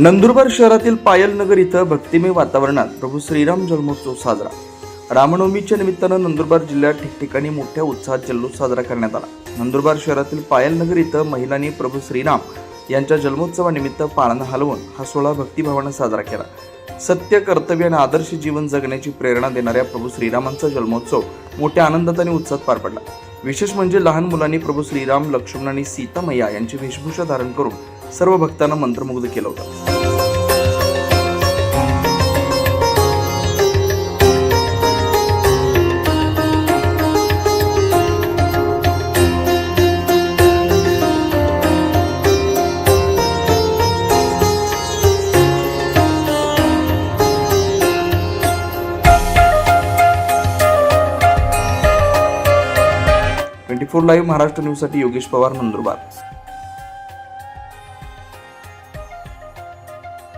नंदुरबार शहरातील पायल नगर इथं भक्तिमय वातावरणात प्रभू श्रीराम जन्मोत्सव साजरा। रामनवमीच्या निमित्तानं नंदुरबार जिल्ह्यात ठिकठिकाणी मोठ्या उत्साहात जल्लोष साजरा करण्यात आला। नंदुरबार शहरातील पायल नगर इथं महिलांनी प्रभू श्रीराम यांच्या जन्मोत्सवानिमित्त पाळणा हलवून हा सोहळा भक्तिभावानं साजरा केला। सत्य, कर्तव्य आणि आदर्श जीवन जगण्याची प्रेरणा देणाऱ्या प्रभू श्रीरामांचा जन्मोत्सव मोठ्या आनंदात आणि उत्साहात पार पडला। विशेष म्हणजे लहान मुलांनी प्रभू श्रीराम, लक्ष्मण आणि सीता मैया यांची वेशभूषा धारण करून सर्व भक्तांना मंत्रमुग्ध केलं होतं। 24 लाईव्ह महाराष्ट्र न्यूज साठी योगेश पवार, नंदुरबार।